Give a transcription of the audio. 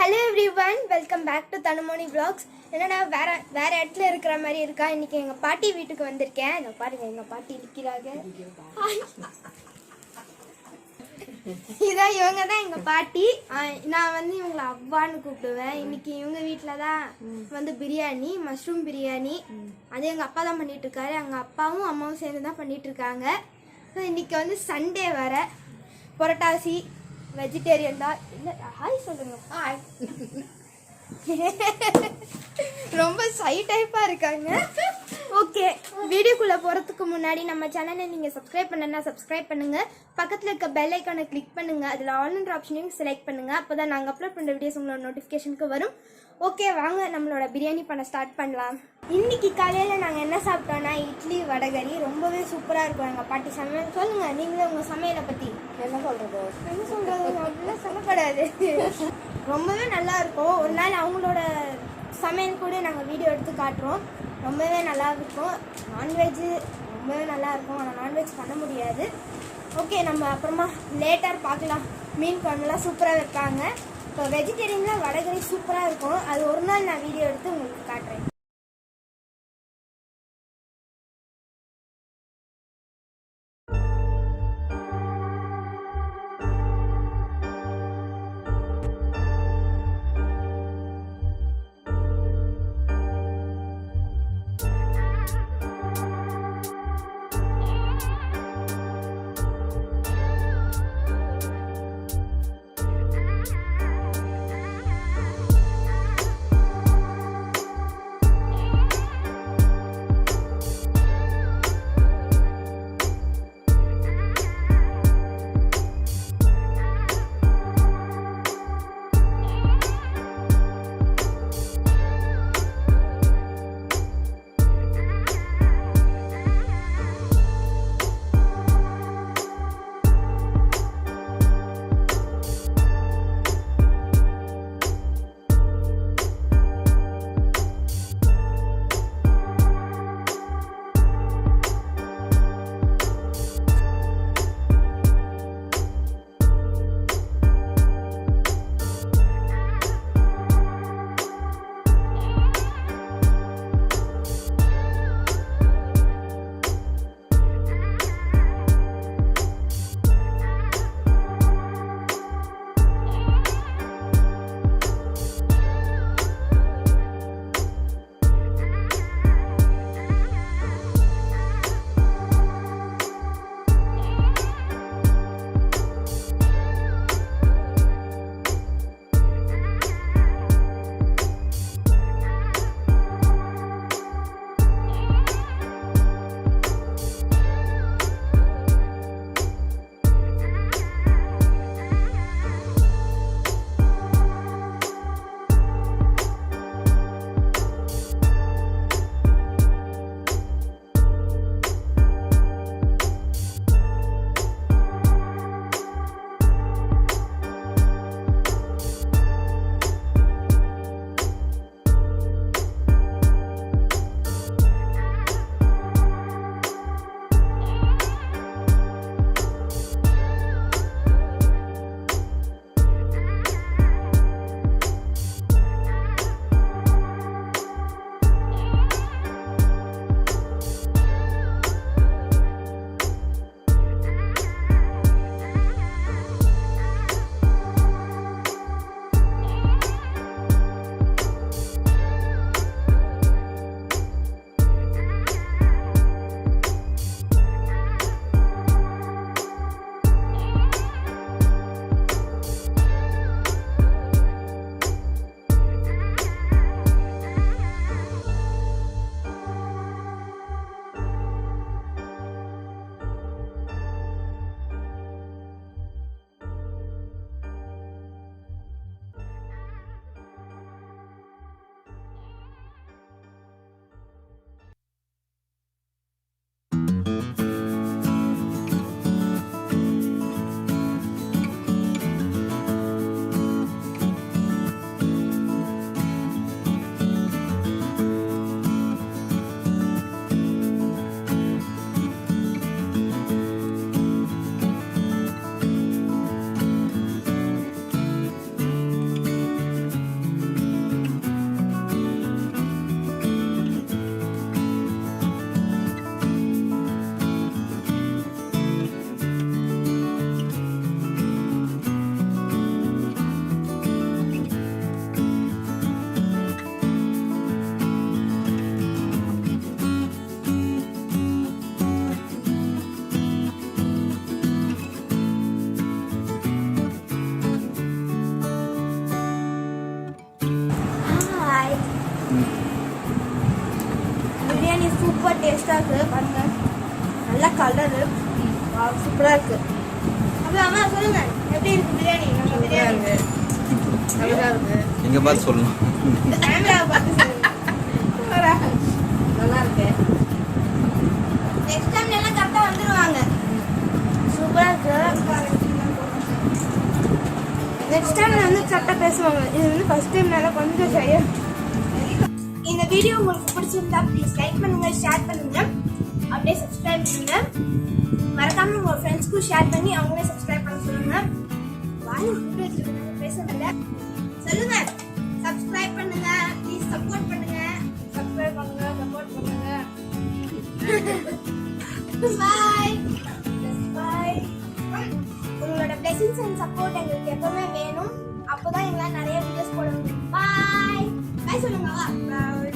Hello everyone, welcome back to Thanumani vlogs. என்னன்னா வேற இடத்துல இருக்கிற மாதிரி இருக்கா. இன்னைக்கு எங்க பாட்டி வீட்டுக்கு வந்திருக்கேன். இங்க பாருங்க, எங்க பாட்டி நிக்கிறாங்க. இதான் இவங்க தான் எங்க பாட்டி. நான் வந்து இவங்களை அவ்வான்னு கூப்பிடுவேன். இன்னைக்கு இவங்க வீட்டில் தான் வந்து பிரியாணி, மஷ்ரூம் பிரியாணி. அது எங்கள் அப்பா தான் பண்ணிட்டு இருக்காரு. எங்கள் அப்பாவும் அம்மாவும் சேர்ந்து தான் பண்ணிட்டு இருக்காங்க. இன்னைக்கு வந்து சண்டே வர புரட்டாசி வெஜிடேரியன் தான். இல்லை, ஹாய் சொல்லுங்க. ஹாய். ரொம்ப சை டைப்பா இருக்காங்க. ஓகே, வீடியோக்குள்ள போறதுக்கு முன்னாடி நம்ம சேனலை நீங்க சப்ஸ்கிரைப் பண்ணனா சப்ஸ்கிரைப் பண்ணுங்க. பக்கத்துல இருக்க பெல் ஐக்கானை கிளிக் பண்ணுங்க. அதுல ஆல்ன்ற ஆப்ஷனையும் செலக்ட் பண்ணுங்க. அப்பதான் நாங்க அப்லோட் பண்ற வீடியோஸ் உங்களோட நோட்டிபிகேஷனுக்கு வரும். ஓகே, வாங்க நம்மளோட பிரியாணி பண்ண ஸ்டார்ட் பண்ணலாம். இன்னைக்கு காலையில நாங்க என்ன சாப்பிட்டோம்னா இட்லி வடகரி. ரொம்பவே சூப்பரா இருக்கும் எங்க பாட்டி சமையல். சொல்லுங்க நீங்களே உங்க சமையலை பத்தி. என்ன சொல்றது அப்படிலாம் சொல்லப்படாது. ரொம்பவே நல்லா இருக்கும். ஒரு நாள் அவங்களோட சமையல் கூட நாங்கள் வீடியோ எடுத்து காட்டுறோம். ரொம்பவே நல்லா இருக்கும். நான்வெஜ்ஜு ரொம்பவே நல்லா இருக்கும். ஆனால் நான்வெஜ் பண்ண முடியாது. ஓகே, நம்ம அப்புறமா லேட்டர் பார்க்கலாம். மீன் குழம்புலாம் சூப்பராக வைப்பாங்க. இப்போ வெஜிடேரியனில் வடகரி சூப்பராக இருக்கும். அது ஒரு நாள் நான் வீடியோ எடுத்து உங்களுக்கு காட்டுறேன். சூப்பர் டேஸ்ட்டாக இருக்குது பாருங்க. நல்ல கலரு சூப்பராக இருக்குது. அப்போ அம்மா சொல்லுங்க எப்படி இருக்கு பிரியாணி? நம்ம பிரியாணி நல்லா இருக்கு. எங்க பார்த்து சொல்லணும். கேமராவை பார்த்து சொல்லுங்க. நல்லா இருக்கு. நெக்ஸ்ட் டைம் எல்லாம் கரெக்டாக வந்துடுவாங்க. சூப்பராக இருக்கு. நெக்ஸ்ட் டைம் வந்து கரெக்டாக பேசுவாங்க. இது வந்து ஃபர்ஸ்ட் டைம்னால கொஞ்சம் செய்ய. இந்த வீடியோ உங்களுக்கு பிடிச்சிருந்தா ப்ளீஸ் லைக் பண்ணுங்க, ஷேர் பண்ணுங்க, அப்படியே சப்ஸ்கிரைப் பண்ணுங்க. மறக்காம உங்க ஃப்ரெண்ட்ஸ்க்கும் ஷேர் பண்ணி அவங்களே சப்ஸ்கிரைப் பண்ண சொல்லுங்க. வாங்க பேசுறதில்ல சொல்லுங்க. சப்ஸ்கிரைப் பண்ணுங்க, ப்ளீஸ் சப்போர்ட் பண்ணுங்க. சப்ஸ்கிரைப் பண்ணுங்க, சப்போர்ட் பண்ணுங்க. பாய் பாய். உங்களோட blessings and support எங்களுக்கு எப்பவுமே வேணும். அப்போதான் எங்களால் நிறைய வீடியோஸ் போட முடியும். பாய் பாய் சொல்லுங்க. Bye.